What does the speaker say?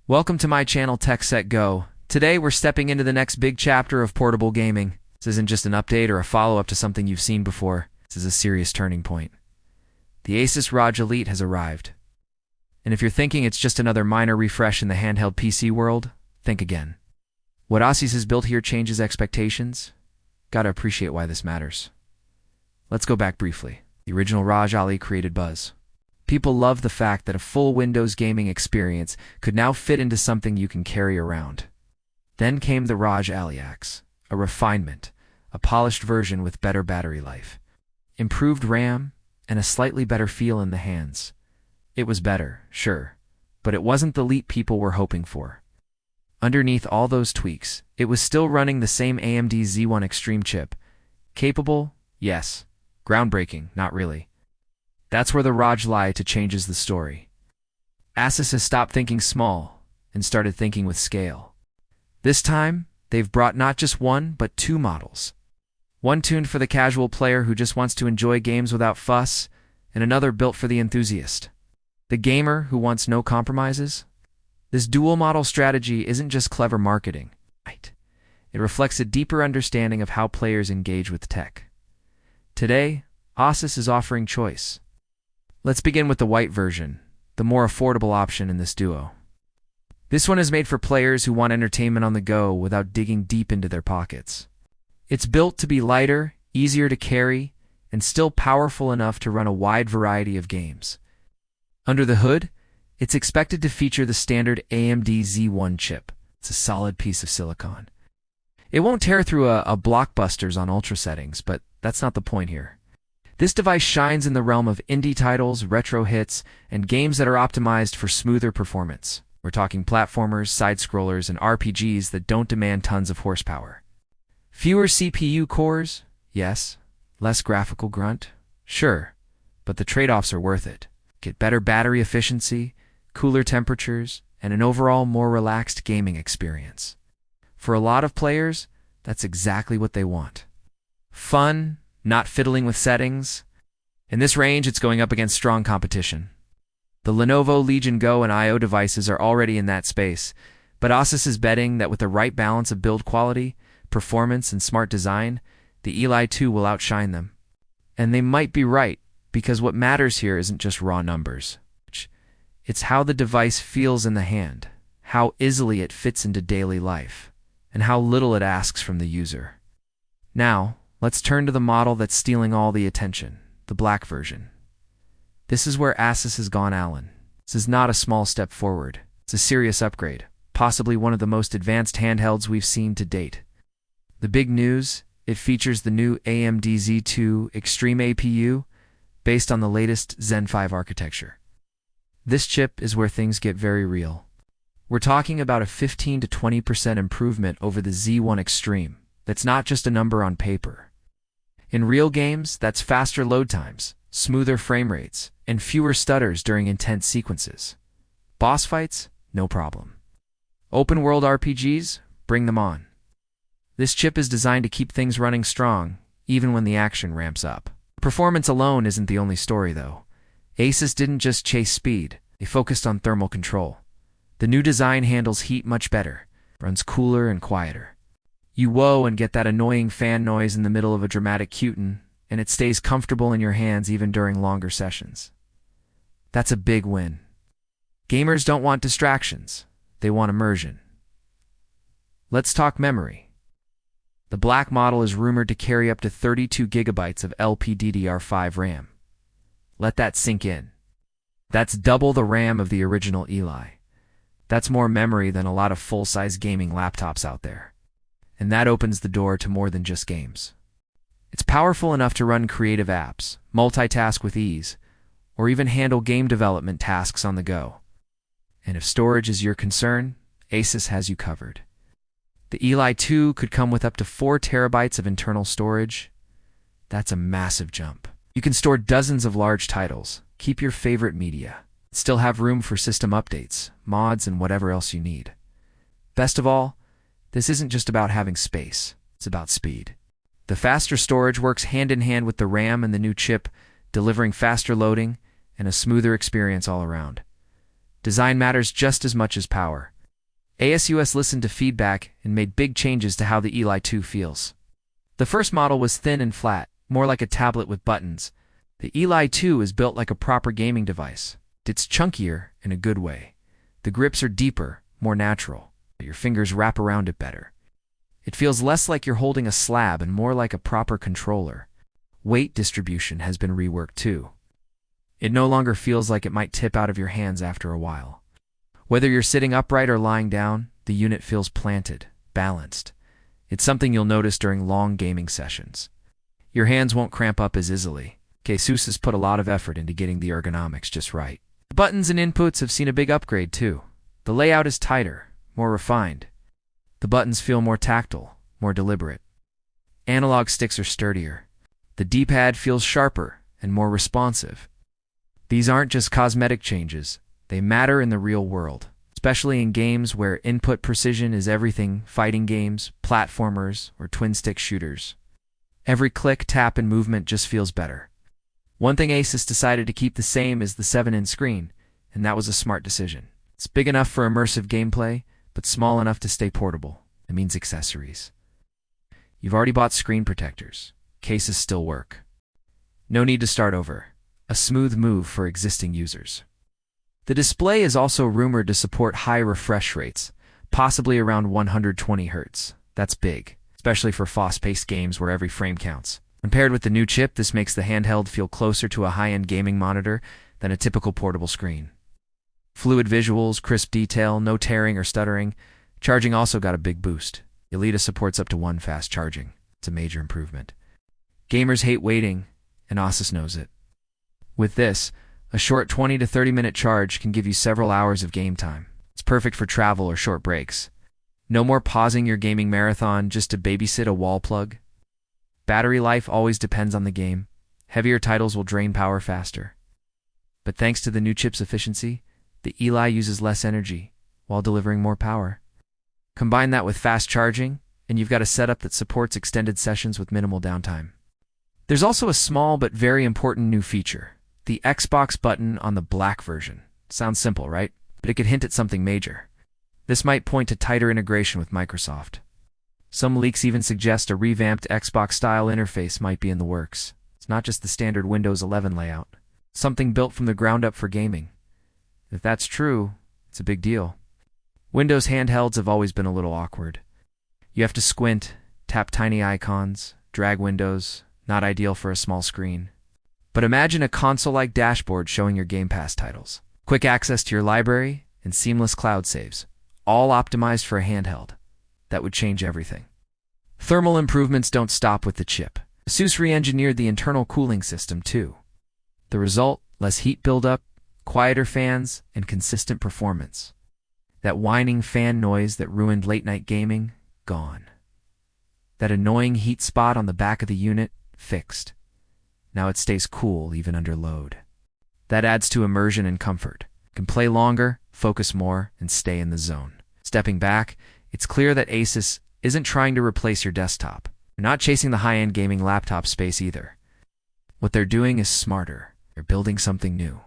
Welcome to my channel Tech Set Go. Today we're stepping into the next big chapter of portable gaming. This isn't just an update or a follow-up to something you've seen before. This is a serious turning point. The ASUS ROG Ally has arrived. And if you're thinking it's just another minor refresh in the handheld PC world, think again. What ASUS has built here changes expectations. Gotta appreciate why this matters. Let's go back briefly. The original ROG Ally created buzz. People love the fact that a full Windows gaming experience could now fit into something you can carry around. Then came the ROG Ally X, a refinement, a polished version with better battery life, improved RAM, and a slightly better feel in the hands. It was better, sure, but it wasn't the leap people were hoping for. Underneath all those tweaks, it was still running the same AMD Z1 Extreme chip. Capable? Yes. Groundbreaking? Not really. That's where the ROG Ally changes the story. ASUS has stopped thinking small and started thinking with scale. This time, they've brought not just one, but two models. One tuned for the casual player who just wants to enjoy games without fuss, and another built for the enthusiast, the gamer who wants no compromises. This dual model strategy isn't just clever marketing. It reflects a deeper understanding of how players engage with tech. Today, ASUS is offering choice. Let's begin with the white version, the more affordable option in this duo. This one is made for players who want entertainment on the go without digging deep into their pockets. It's built to be lighter, easier to carry, and still powerful enough to run a wide variety of games. Under the hood, it's expected to feature the standard AMD Z1 chip. It's a solid piece of silicon. It won't tear through a blockbusters on ultra settings, but that's not the point here. This device shines in the realm of indie titles, retro hits, and games that are optimized for smoother performance. We're talking platformers, side-scrollers, and RPGs that don't demand tons of horsepower. Fewer CPU cores? Yes. Less graphical grunt? Sure. But the trade-offs are worth it. Get better battery efficiency, cooler temperatures, and an overall more relaxed gaming experience. For a lot of players, that's exactly what they want. Fun, not fiddling with settings. In this range, it's going up against strong competition. The Lenovo Legion Go and IO devices are already in that space, but ASUS is betting that with the right balance of build quality, performance, and smart design, the Ally 2 will outshine them. And they might be right, because what matters here isn't just raw numbers. It's how the device feels in the hand, how easily it fits into daily life, and how little it asks from the user. Now, let's turn to the model that's stealing all the attention, the black version. This is where ASUS has gone Allen. This is not a small step forward. It's a serious upgrade, possibly one of the most advanced handhelds we've seen to date. The big news, it features the new AMD Z2 Extreme APU based on the latest Zen 5 architecture. This chip is where things get very real. We're talking about a 15 to 20% improvement over the Z1 Extreme. That's not just a number on paper. In real games, that's faster load times, smoother frame rates, and fewer stutters during intense sequences. Boss fights? No problem. Open world RPGs? Bring them on. This chip is designed to keep things running strong, even when the action ramps up. Performance alone isn't the only story, though. ASUS didn't just chase speed, they focused on thermal control. The new design handles heat much better, runs cooler and quieter. You whoa and get that annoying fan noise in the middle of a dramatic cutin, and it stays comfortable in your hands even during longer sessions. That's a big win. Gamers don't want distractions, they want immersion. Let's talk memory. The black model is rumored to carry up to 32 gigabytes of LPDDR5 RAM. Let that sink in. That's double the RAM of the original Ally. That's more memory than a lot of full-size gaming laptops out there. And that opens the door to more than just games. It's powerful enough to run creative apps, multitask with ease, or even handle game development tasks on the go. And if storage is your concern, ASUS has you covered. The Ally 2 could come with up to 4 terabytes of internal storage. That's a massive jump. You can store dozens of large titles, keep your favorite media, still have room for system updates, mods, and whatever else you need. Best of all, this isn't just about having space, it's about speed. The faster storage works hand in hand with the RAM and the new chip, delivering faster loading and a smoother experience all around. Design matters just as much as power, ASUS listened to feedback and made big changes to how the Ally 2 feels. The first model was thin and flat, more like a tablet with buttons. The Ally 2 is built like a proper gaming device. It's chunkier in a good way. The grips are deeper, more natural, but your fingers wrap around it better. It feels less like you're holding a slab and more like a proper controller. Weight distribution has been reworked too. It no longer feels like it might tip out of your hands after a while. Whether you're sitting upright or lying down, the unit feels planted, balanced. It's something you'll notice during long gaming sessions. Your hands won't cramp up as easily. ASUS has put a lot of effort into getting the ergonomics just right. The buttons and inputs have seen a big upgrade too. The layout is tighter, more refined. The buttons feel more tactile, more deliberate. Analog sticks are sturdier. The D-pad feels sharper and more responsive. These aren't just cosmetic changes. They matter in the real world, especially in games where input precision is everything: fighting games, platformers, or twin-stick shooters. Every click, tap, and movement just feels better. One thing ASUS decided to keep the same is the 7-inch screen, and that was a smart decision. It's big enough for immersive gameplay, but small enough to stay portable. It means accessories. You've already bought screen protectors. Cases still work. No need to start over. A smooth move for existing users. The display is also rumored to support high refresh rates, possibly around 120 Hz. That's big, especially for fast-paced games where every frame counts. When paired with the new chip, this makes the handheld feel closer to a high-end gaming monitor than a typical portable screen. Fluid visuals, crisp detail, no tearing or stuttering. Charging also got a big boost. Elita supports up to 1 fast charging. It's a major improvement. Gamers hate waiting, and ASUS knows it. With this, a short 20 to 30 minute charge can give you several hours of game time. It's perfect for travel or short breaks. No more pausing your gaming marathon just to babysit a wall plug. Battery life always depends on the game. Heavier titles will drain power faster. But thanks to the new chip's efficiency, the Ally uses less energy while delivering more power. Combine that with fast charging, and you've got a setup that supports extended sessions with minimal downtime. There's also a small but very important new feature: the Xbox button on the black version. Sounds simple, right? But it could hint at something major. This might point to tighter integration with Microsoft. Some leaks even suggest a revamped Xbox-style interface might be in the works. It's not just the standard Windows 11 layout. Something built from the ground up for gaming. If that's true, it's a big deal. Windows handhelds have always been a little awkward. You have to squint, tap tiny icons, drag windows, not ideal for a small screen. But imagine a console-like dashboard showing your Game Pass titles, quick access to your library, and seamless cloud saves, all optimized for a handheld. That would change everything. Thermal improvements don't stop with the chip. ASUS re-engineered the internal cooling system too. The result: less heat buildup, quieter fans, and consistent performance. That whining fan noise that ruined late-night gaming, gone. That annoying heat spot on the back of the unit, fixed. Now it stays cool even under load. That adds to immersion and comfort. You can play longer, focus more, and stay in the zone. Stepping back, it's clear that ASUS isn't trying to replace your desktop. They're not chasing the high-end gaming laptop space either. What they're doing is smarter. They're building something new.